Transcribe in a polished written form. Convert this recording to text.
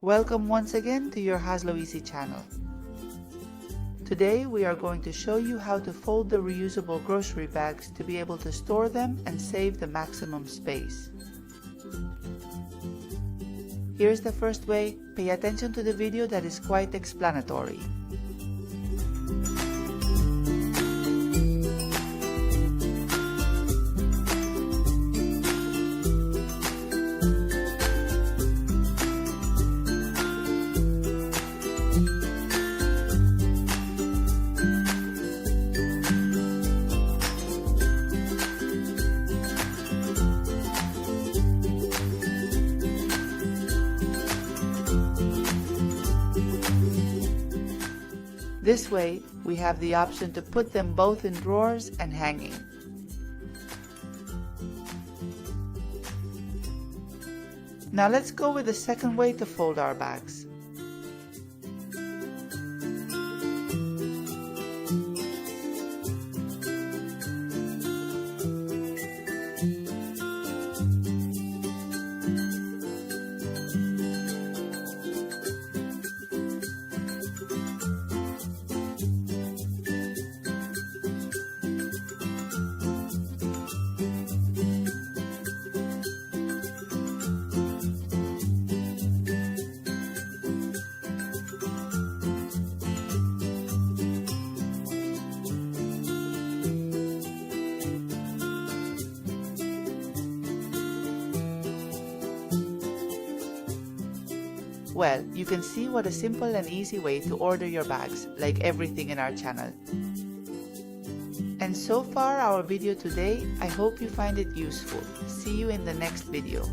Welcome once again to your Haslo Easy channel. Today we are going to show you how to fold the reusable grocery bags to be able to store them and save the maximum space. Here's the first way. Pay attention to the video that is quite explanatory. This way, we have the option to put them both in drawers and hanging. Now let's go with the second way to fold our bags. Well, you can see what a simple and easy way to order your bags, like everything in our channel. And so far our video today, I hope you find it useful. See you in the next video.